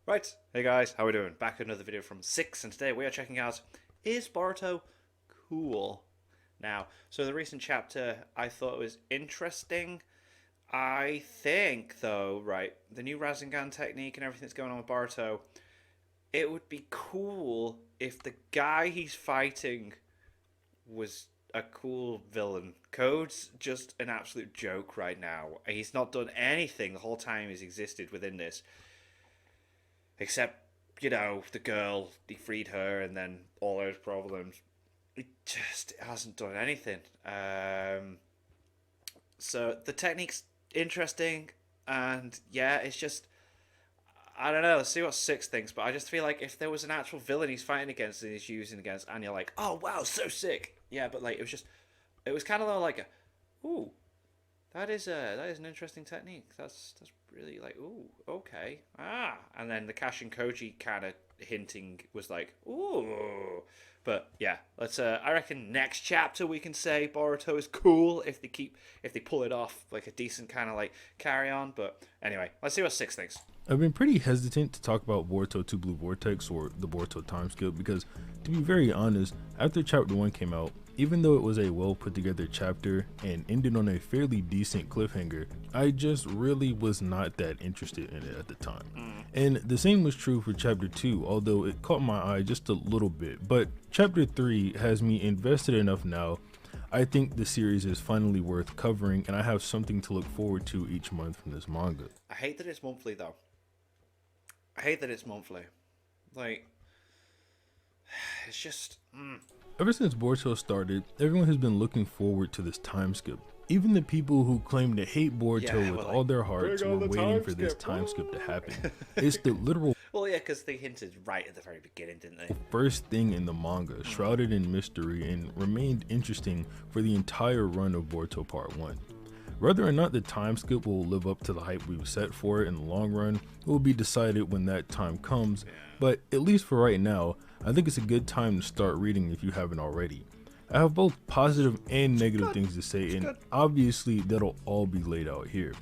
Right, hey guys, how we doing? Back with another video from 6, and today we are checking out, is Boruto cool? Now, so the recent chapter, I thought it was interesting. I think, though, right, the new Rasengan technique and everything that's going on with Boruto, it would be cool if the guy he's fighting was a cool villain. Code's just an absolute joke right now. He's not done anything the whole time he's existed within this. Except, the girl, he freed her and then all those problems. It just hasn't done anything. So the technique's interesting, and yeah, it's just, I don't know, let's see what Six thinks, but I just feel like if there was an actual villain he's fighting against and he's using against, and you're like, oh wow, so sick. Yeah, but like, it was kind of like ooh, that is an interesting technique. That's really like, ooh, okay, and then the Cash and Koji kind of hinting was like, ooh, but yeah, let's. I reckon next chapter we can say Boruto is cool if they pull it off like a decent kind of like carry on. But anyway, let's see what Six thinks. I've been pretty hesitant to talk about Boruto 2 Blue Vortex or the Boruto time skip because, to be very honest, after chapter 1 came out, even though it was a well put together chapter and ended on a fairly decent cliffhanger, I just really was not that interested in it at the time. And the same was true for chapter 2, although it caught my eye just a little bit. But chapter 3 has me invested enough now. I think the series is finally worth covering, and I have something to look forward to each month from this manga. I hate that it's monthly though. I hate that it's monthly. Like, it's just. Ever since Boruto started, everyone has been looking forward to this time skip. Even the people who claim to hate Boruto with all their hearts were waiting for this time skip to happen. It's the literal Well, yeah, because they hinted right at the very beginning, didn't they? first thing in the manga, shrouded in mystery and remained interesting for the entire run of Boruto Part 1. Whether or not the time skip will live up to the hype we've set for it in the long run will be decided when that time comes, but at least for right now, I think it's a good time to start reading if you haven't already. I have both positive and negative things to say, and obviously that'll all be laid out here.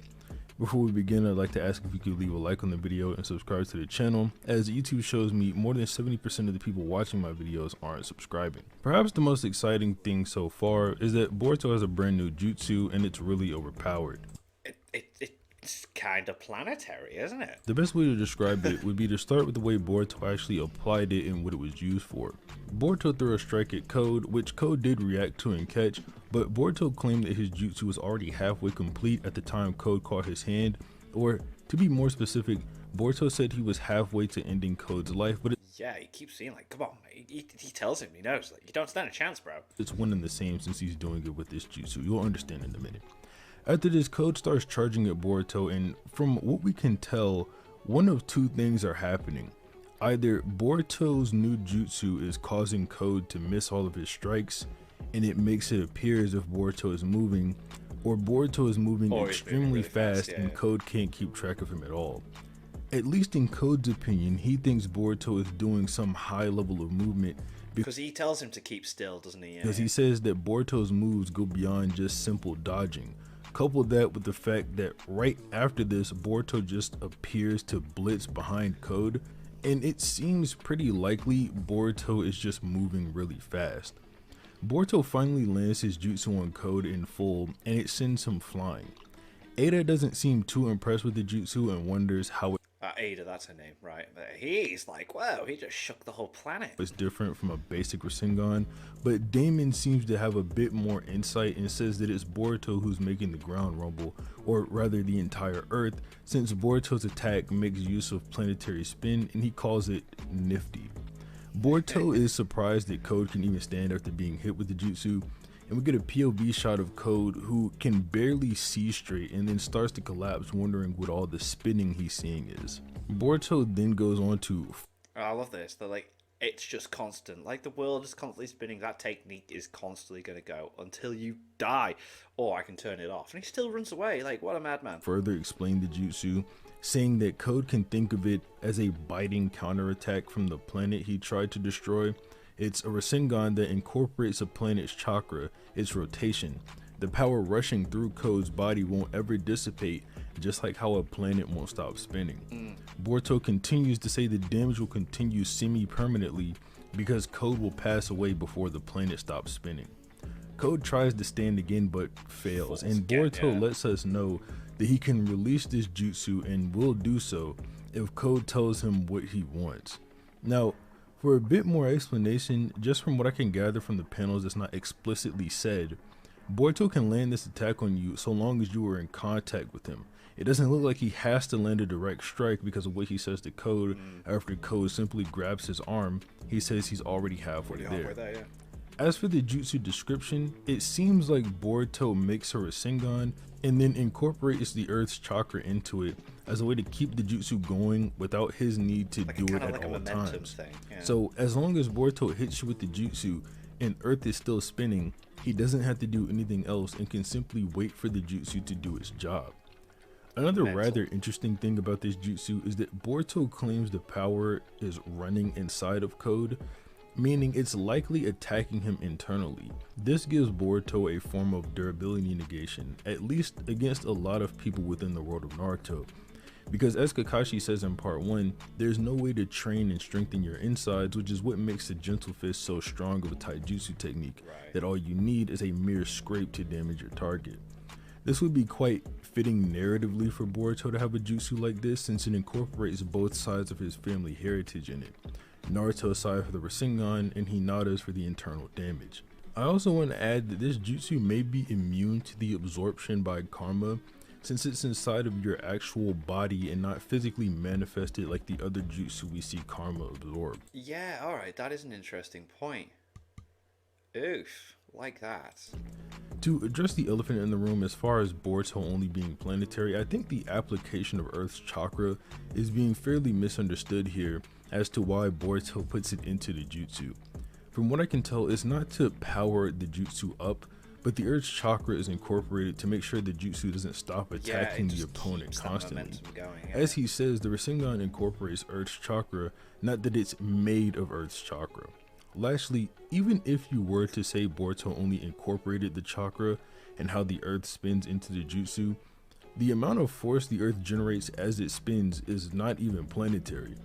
Before we begin, I'd like to ask if you could leave a like on the video and subscribe to the channel, as YouTube shows me more than 70% of the people watching my videos aren't subscribing. Perhaps the most exciting thing so far is that Boruto has a brand new jutsu and it's really overpowered. It's kind of planetary, isn't it? The best way to describe it would be to start with the way Boruto actually applied it and what it was used for. Boruto threw a strike at Code, which Code did react to and catch, but Boruto claimed that his jutsu was already halfway complete at the time Code caught his hand, or to be more specific, Boruto said he was halfway to ending Code's life, but Yeah, he keeps saying like, come on, mate. He tells him, he knows, like, you don't stand a chance, bro. it's one and the same since he's doing it with this jutsu. You'll understand in a minute. After this, Code starts charging at Boruto, and from what we can tell, one of two things are happening. Either Boruto's new jutsu is causing Code to miss all of his strikes, and it makes it appear as if Boruto is moving, or Boruto is moving extremely really fast, and Code can't keep track of him at all. At least in Code's opinion, he thinks Boruto is doing some high level of movement Because he tells him to keep still, doesn't he? because he says that Boruto's moves go beyond just simple dodging. Couple that with the fact that right after this, Boruto just appears to blitz behind Code, and it seems pretty likely Boruto is just moving really fast. Boruto finally lands his jutsu on Code in full, and it sends him flying. Ada doesn't seem too impressed with the jutsu and wonders how Ada, that's her name, right? But he's like, wow, he just shook the whole planet. it's different from a basic Rasengan, but Damon seems to have a bit more insight and says that it's Boruto who's making the ground rumble, or rather the entire earth, since Boruto's attack makes use of planetary spin and he calls it nifty. Boruto is surprised that Code can even stand after being hit with the jutsu, and we get a POV shot of Code who can barely see straight and then starts to collapse, wondering what all the spinning he's seeing is. Boruto then goes on to Oh, I love this. They're like, it's just constant. Like the world is constantly spinning. That technique is constantly going to go until you die, or I can turn it off. And he still runs away. Like, what a madman. further explain the jutsu, saying that Code can think of it as a biting counterattack from the planet he tried to destroy. It's a Rasengan that incorporates a planet's chakra, its rotation. The power rushing through Code's body won't ever dissipate, just like how a planet won't stop spinning. Boruto continues to say the damage will continue semi-permanently because Code will pass away before the planet stops spinning. Code tries to stand again but fails, and Boruto lets us know that he can release this jutsu and will do so if Code tells him what he wants. Now, for a bit more explanation, just from what I can gather from the panels that's not explicitly said, Boruto can land this attack on you so long as you are in contact with him. It doesn't look like he has to land a direct strike because of what he says to Code. After Code simply grabs his arm, he says he's already halfway there. As for the jutsu description, it seems like Boruto makes her a Rasengan and then incorporates the Earth's chakra into it as a way to keep the jutsu going without his need to do it at all times. So as long as Boruto hits you with the jutsu and Earth is still spinning, he doesn't have to do anything else and can simply wait for the jutsu to do its job. Another rather interesting thing about this jutsu is that Boruto claims the power is running inside of Code, meaning it's likely attacking him internally. This gives Boruto a form of durability negation, at least against a lot of people within the world of Naruto. Because as Kakashi says in part 1, there's no way to train and strengthen your insides, which is what makes the Gentle Fist so strong of a taijutsu technique, that all you need is a mere scrape to damage your target. This would be quite fitting narratively for Boruto to have a jutsu like this, since it incorporates both sides of his family heritage in it. Naruto's side for the Rasengan and Hinata's for the internal damage. I also want to add that this jutsu may be immune to the absorption by karma, since it's inside of your actual body and not physically manifested like the other jutsu we see karma absorb. Yeah, alright, that is an interesting point. Oof, like that. To address the elephant in the room as far as Boruto only being planetary, I think the application of Earth's chakra is being fairly misunderstood here as to why Boruto puts it into the jutsu. From what I can tell, it's not to power the jutsu up, but the Earth's chakra is incorporated to make sure the jutsu doesn't stop attacking the opponent constantly. As he says, the Rasengan incorporates Earth's chakra, not that it's made of Earth's chakra. Lastly, even if you were to say Boruto only incorporated the chakra and how the Earth spins into the jutsu, the amount of force the Earth generates as it spins is not even planetary,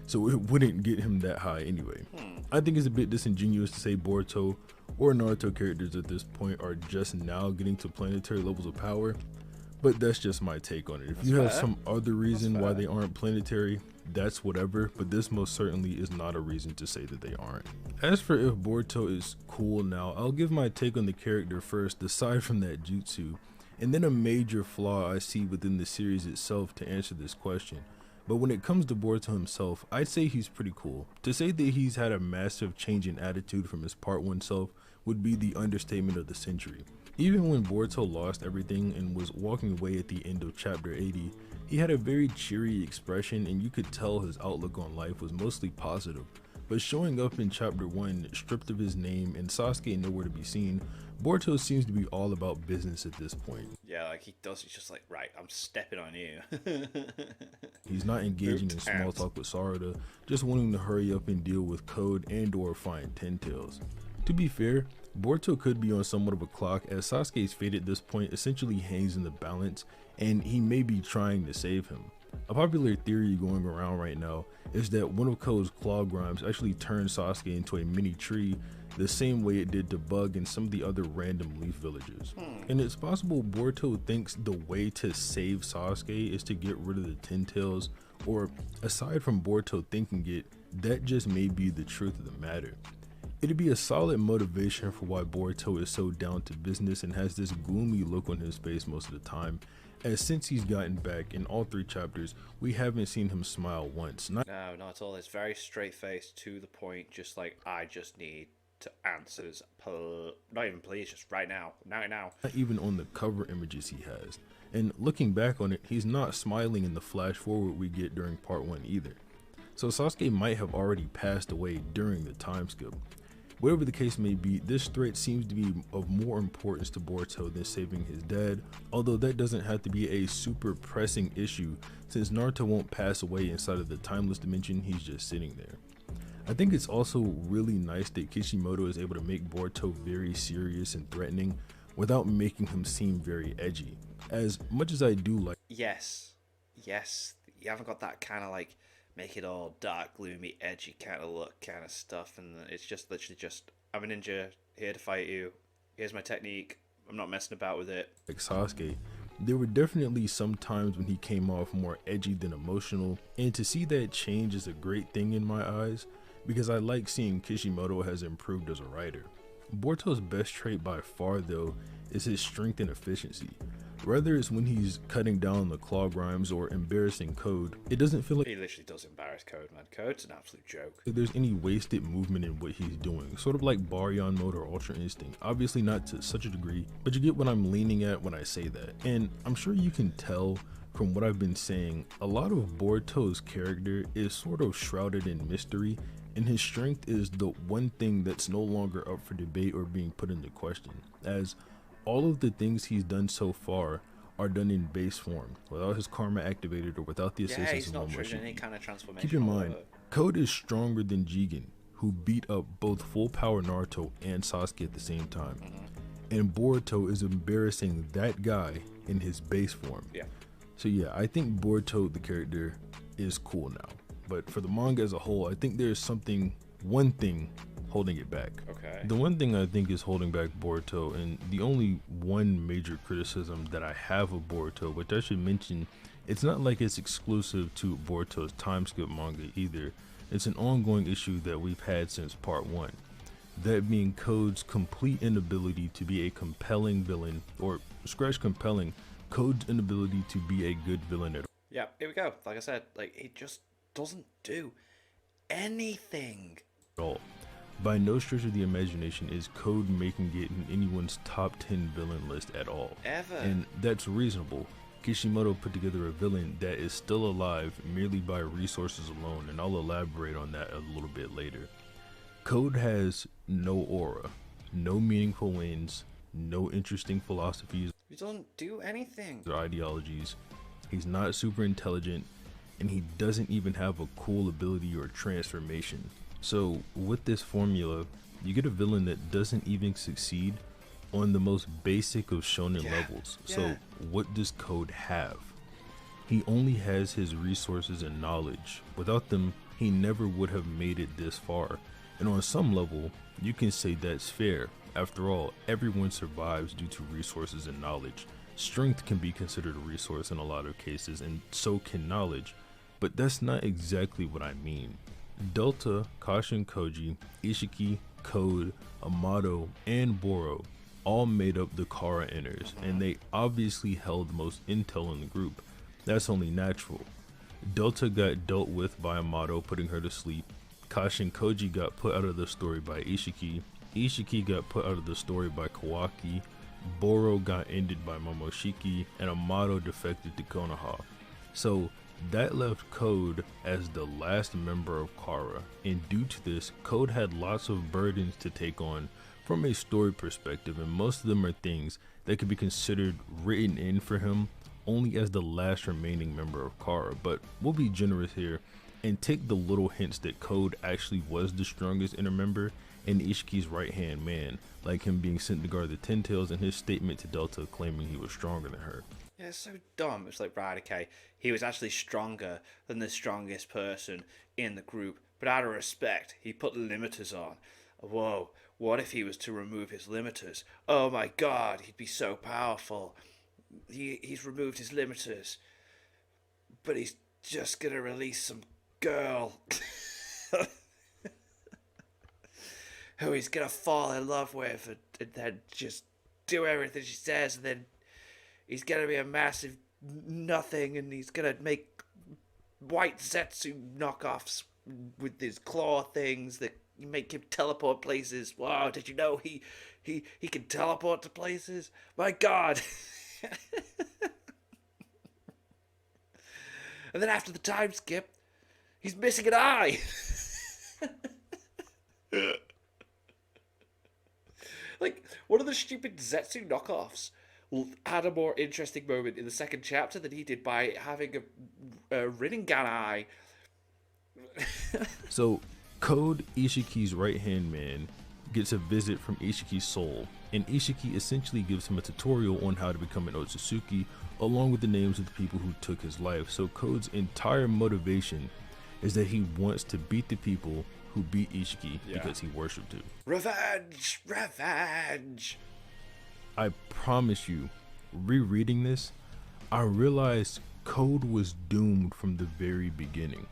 so it wouldn't get him that high anyway. I think it's a bit disingenuous to say Boruto or Naruto characters at this point are just now getting to planetary levels of power, but that's just my take on it. If you have some other reason why they aren't planetary, that's whatever, but this most certainly is not a reason to say that they aren't. As for if Boruto is cool now, I'll give my take on the character first, aside from that jutsu, and then a major flaw I see within the series itself to answer this question. But when it comes to Boruto himself, I'd say he's pretty cool. To say that he's had a massive change in attitude from his part 1 self would be the understatement of the century. Even when Boruto lost everything and was walking away at the end of chapter 80, he had a very cheery expression and you could tell his outlook on life was mostly positive. But showing up in chapter 1, stripped of his name and Sasuke nowhere to be seen, Boruto seems to be all about business at this point. Yeah, like he does, he's just like, right, I'm stepping on you. He's not engaging in small talk with Sarada, just wanting to hurry up and deal with Code and or find Ten Tails. To be fair, Boruto could be on somewhat of a clock, as Sasuke's fate at this point essentially hangs in the balance and he may be trying to save him. A popular theory going around right now is that one of Code's claw grimes actually turned Sasuke into a mini tree the same way it did to Bug and some of the other random leaf villagers. And it's possible Boruto thinks the way to save Sasuke is to get rid of the Ten Tails, or aside from Boruto thinking it, that just may be the truth of the matter. It'd be a solid motivation for why Boruto is so down to business and has this gloomy look on his face most of the time, as since he's gotten back in all 3 chapters, we haven't seen him smile once. No, not at all. It's very straight-faced, to the point, just like, I just need to answers, not even please, just right now, now. Not even on the cover images he has. And looking back on it, he's not smiling in the flash forward we get during part 1 either. So Sasuke might have already passed away during the time skip. Whatever the case may be, this threat seems to be of more importance to Boruto than saving his dad, although that doesn't have to be a super pressing issue since Naruto won't pass away inside of the timeless dimension, he's just sitting there. I think it's also really nice that Kishimoto is able to make Boruto very serious and threatening without making him seem very edgy. As much as I do like yes, yes, you haven't got that kind of like make it all dark, gloomy, edgy kind of look, kind of stuff, and it's just literally just I'm a ninja here to fight you. Here's my technique. I'm not messing about with it. Like Sasuke, there were definitely some times when he came off more edgy than emotional, and to see that change is a great thing in my eyes, because I like seeing Kishimoto has improved as a writer. Boruto's best trait by far, though, is his strength and efficiency. Whether it's when he's cutting down the clog rhymes or embarrassing Code, it doesn't feel like He literally does embarrass Code, man. Code's an absolute joke. there's any wasted movement in what he's doing, sort of like Baryon mode or Ultra Instinct. Obviously not to such a degree, but you get what I'm leaning at when I say that. And I'm sure you can tell from what I've been saying, a lot of Boruto's character is sort of shrouded in mystery, and his strength is the one thing that's no longer up for debate or being put into question, as all of the things he's done so far are done in base form, without his karma activated or without the Yeah, assistance he's of not Momoshiki. triggering any kind of transformation. Keep in mind, whatsoever. Code is stronger than Jigen, who beat up both full power Naruto and Sasuke at the same time. And Boruto is embarrassing that guy in his base form. Yeah. So yeah, I think Boruto, the character, is cool now. But for the manga as a whole, I think there's one thing holding it back. Okay. The one thing I think is holding back Boruto, and the only one major criticism that I have of Boruto, which I should mention, it's not like it's exclusive to Boruto's time skip manga either. It's an ongoing issue that we've had since part 1. That being Code's complete inability to be a compelling villain, or scratch compelling, Code's inability to be a good villain at Yeah, here we go. Like I said, like he just doesn't do anything. all. By no stretch of the imagination is Code making it in anyone's top 10 villain list at all. Ever. And that's reasonable. Kishimoto put together a villain that is still alive merely by resources alone, and I'll elaborate on that a little bit later. Code has no aura, no meaningful wins, no interesting philosophies He doesn't do anything. or ideologies. He's not super intelligent, and he doesn't even have a cool ability or transformation. So with this formula, you get a villain that doesn't even succeed on the most basic of shonen Yeah, levels. yeah. So what does Code have? He only has his resources and knowledge. Without them, he never would have made it this far. And on some level, you can say that's fair. After all, everyone survives due to resources and knowledge. Strength can be considered a resource in a lot of cases, and so can knowledge. But that's not exactly what I mean. Delta, Kashin Koji, Ishiki, Code, Amato, and Boro all made up the Kara Inners, and they obviously held the most intel in the group. That's only natural. Delta got dealt with by Amato, putting her to sleep. Kashin Koji got put out of the story by Ishiki. Ishiki got put out of the story by Kawaki. Boro got ended by Momoshiki, and Amato defected to Konoha. So that left Code as the last member of Kara, and due to this, Code had lots of burdens to take on from a story perspective, and most of them are things that could be considered written in for him only as the last remaining member of Kara. But we'll be generous here and take the little hints that Code actually was the strongest inner member and Ishiki's right hand man, like him being sent to guard the Ten Tails and his statement to Delta claiming he was stronger than her. Yeah, it's so dumb. It's like, right, okay, he was actually stronger than the strongest person in the group, but out of respect, he put limiters on. Whoa, what if he was to remove his limiters? Oh my god, he'd be so powerful. He's removed his limiters, but he's just gonna release some girl who he's gonna fall in love with and then just do everything she says, and then he's gonna be a massive nothing, and he's gonna make white Zetsu knockoffs with his claw things that make him teleport places. Wow, did you know he can teleport to places? My god. And then after the time skip, he's missing an eye. Like, one of the stupid Zetsu knockoffs had a more interesting moment in the second chapter than he did by having a Rinnegan eye. So, Code, Ishiki's right hand man, gets a visit from Ishiki's soul, and Ishiki essentially gives him a tutorial on how to become an Otsutsuki, along with the names of the people who took his life. So Code's entire motivation is that he wants to beat the people who beat Ishiki because he worshipped him. Revenge! Revenge! I promise you, rereading this, I realized Code was doomed from the very beginning.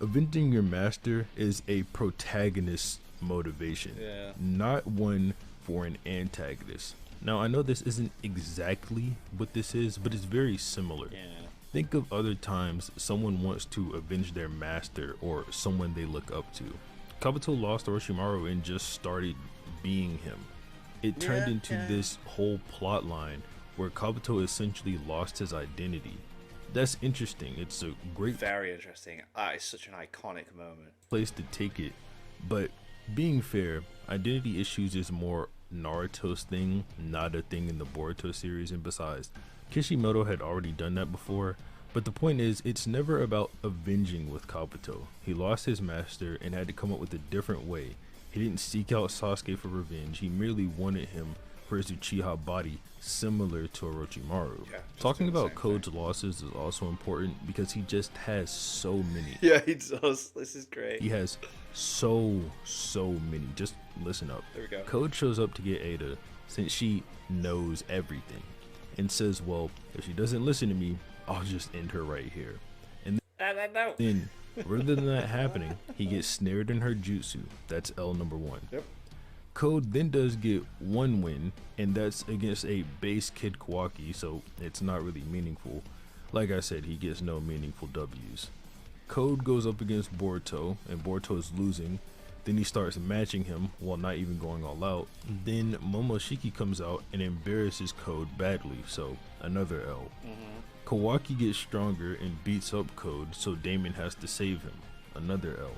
Avenging your master is a protagonist motivation, not one for an antagonist. Now, I know this isn't exactly what this is, but it's very similar. Think of other times someone wants to avenge their master or someone they look up to. Kabuto lost Orochimaru and just started being him. It turned into this whole plot line where Kabuto essentially lost his identity. That's interesting. It's a great, very interesting. It's such an iconic moment. Place to take it. But being fair, identity issues is more Naruto's thing, not a thing in the Boruto series. And besides, Kishimoto had already done that before. But the point is, it's never about avenging with Kabuto. He lost his master and had to come up with a different way. He didn't seek out Sasuke for revenge. He merely wanted him for his Uchiha body, similar to Orochimaru. Talking about Code's losses is also important because he just has so many. Yeah, he does. This is great. He has so many. Just listen up. There we go. Code shows up to get Ada since she knows everything and says, well, if she doesn't listen to me, I'll just end her right here. And then rather than that happening, he gets snared in her jutsu. That's L number 1. Yep. Code then does get one win, and that's against a base Kid Kawaki, so it's not really meaningful. Like I said, he gets no meaningful W's. Code goes up against Boruto, and Boruto is losing. Then he starts matching him while not even going all out. Then Momoshiki comes out and embarrasses Code badly, so another L. Kawaki gets stronger and beats up Code, so Damon has to save him. Another L.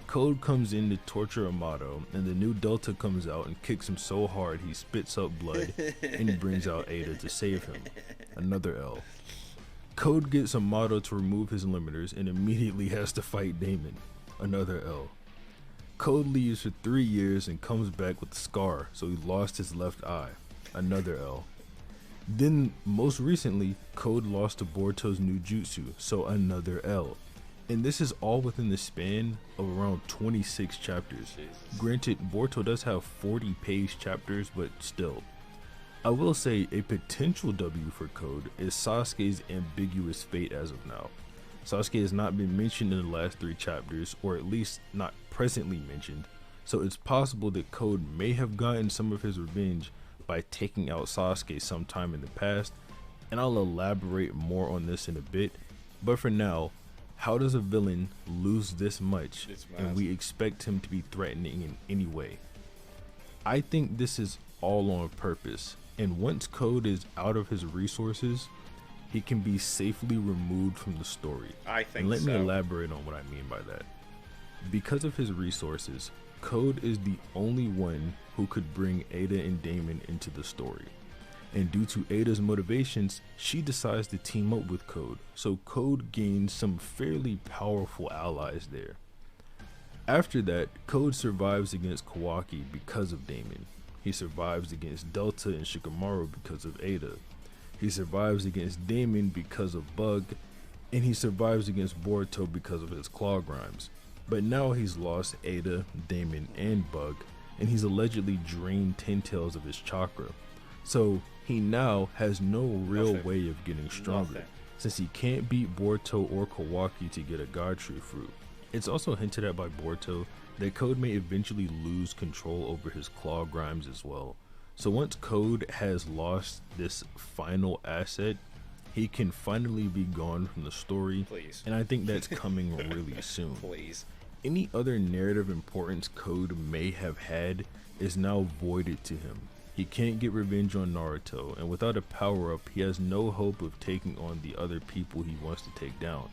Code comes in to torture Amato, and the new Delta comes out and kicks him so hard he spits up blood and brings out Ada to save him. Another L. Code gets Amato to remove his limiters and immediately has to fight Damon. Another L. Code leaves for 3 years and comes back with a scar, so he lost his left eye. Another L. Then, most recently, Code lost to Boruto's new jutsu, so another L. And this is all within the span of around 26 chapters. Granted, Boruto does have 40-page chapters, but still. I will say a potential W for Code is Sasuke's ambiguous fate as of now. Sasuke has not been mentioned in the last 3 chapters, or at least not presently mentioned, so it's possible that Code may have gotten some of his revenge by taking out Sasuke sometime in the past, and I'll elaborate more on this in a bit, but for now, how does a villain lose this much and we expect him to be threatening in any way? I think this is all on purpose, and once Code is out of his resources, he can be safely removed from the story. I think and let me elaborate on what I mean by that. Because of his resources, Code is the only one who could bring Ada and Damon into the story. And due to Ada's motivations, she decides to team up with Code, so Code gains some fairly powerful allies there. After that, Code survives against Kawaki because of Damon. He survives against Delta and Shikamaru because of Ada. He survives against Damon because of Bug, and he survives against Boruto because of his claw grimes. But now he's lost Ada, Damon, and Bug, and he's allegedly drained 10 tails of his chakra. So he now has no real way of getting stronger, since he can't beat Boruto or Kawaki to get a God Tree fruit. It's also hinted at by Boruto that Code may eventually lose control over his claw grimes as well. So once Code has lost this final asset, he can finally be gone from the story. Please. And I think that's coming really soon. Please. Any other narrative importance Code may have had is now voided to him. He can't get revenge on Naruto, and without a power-up, he has no hope of taking on the other people he wants to take down.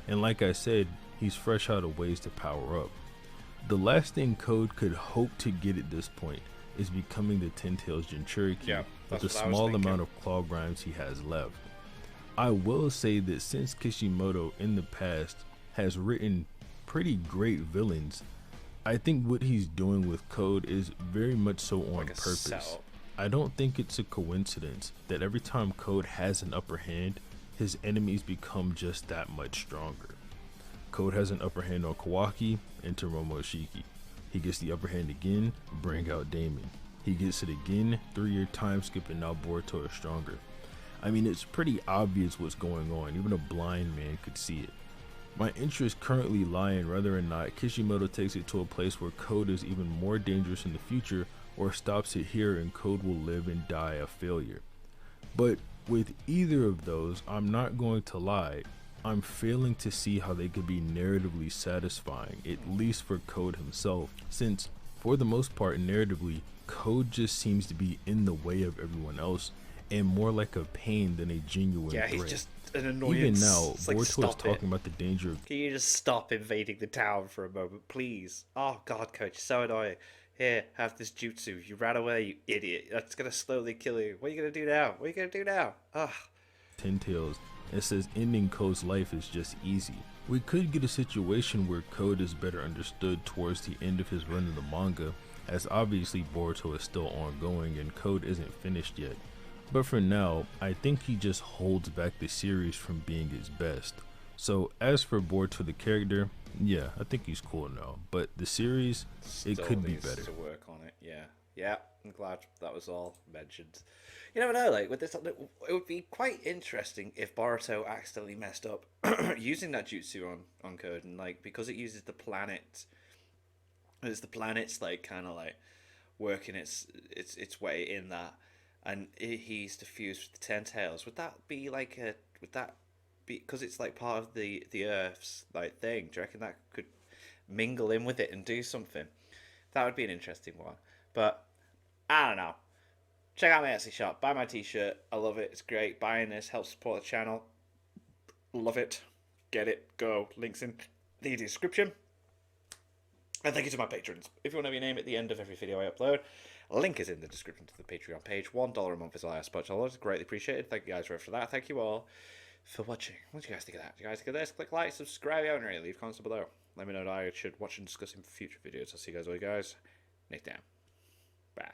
And like I said, he's fresh out of ways to power up. The last thing Code could hope to get at this point is becoming the Ten Tails Jinchuriki with the small amount of claw grimes he has left. I will say that since Kishimoto in the past has written pretty great villains, I think what he's doing with Code is very much so on Like a purpose. setup. I don't think it's a coincidence that every time Code has an upper hand, his enemies become just that much stronger. Code has an upper hand on Kawaki, enter Momoshiki. He gets the upper hand again, bring out Damon. He gets it again, 3-year time skip, and now Boruto is stronger. I mean, it's pretty obvious what's going on, even a blind man could see it. My interests currently lie in whether or not Kishimoto takes it to a place where Code is even more dangerous in the future, or stops it here and Code will live and die a failure. But with either of those, I'm not going to lie, I'm failing to see how they could be narratively satisfying, at least for Code himself, since for the most part narratively, Code just seems to be in the way of everyone else and more like a pain than a genuine Yeah, threat. he's just an annoyance. Even now, It's like, Boruto is stop it. talking about the danger of Can you just stop invading the town for a moment, please? Oh god, Coach, you're so annoying. Here, have this jutsu. You ran away, you idiot. That's gonna slowly kill you. What are you gonna do now? What are you gonna do now? Ugh. Ten Tails and says ending Code's life is just easy. We could get a situation where Code is better understood towards the end of his run in the manga, as obviously Boruto is still ongoing and Code isn't finished yet. But for now, I think he just holds back the series from being its best. So as for Boruto the character, yeah, I think he's cool now. But the series, it Still could be needs better. to work on it. Yeah, yeah. I'm glad that was all mentioned. You never know. Like with this, it would be quite interesting if Boruto accidentally messed up using that jutsu on Code, and like because it uses the planet. It's the planet's like kind of like working its way in that, and he's diffused with the Ten Tails. Would that be like a? Would that be because it's like part of the Earth's like thing? Do you reckon that could mingle in with it and do something? That would be an interesting one. But I don't know. Check out my Etsy shop. Buy my t-shirt. I love it. It's great. Buying this helps support the channel. Love it. Get it. Go. Links in the description. And thank you to my patrons. If you want to have your name at the end of every video I upload, a link is in the description to the Patreon page. $1 a month is all I ask, but it's greatly appreciated. Thank you guys for that. Thank you all for watching. What do you guys think of that? Do you guys think of this? Click like, subscribe, and really leave comments below. Let me know what I should watch and discuss in future videos. I'll see you guys later, guys. Next time. Bye.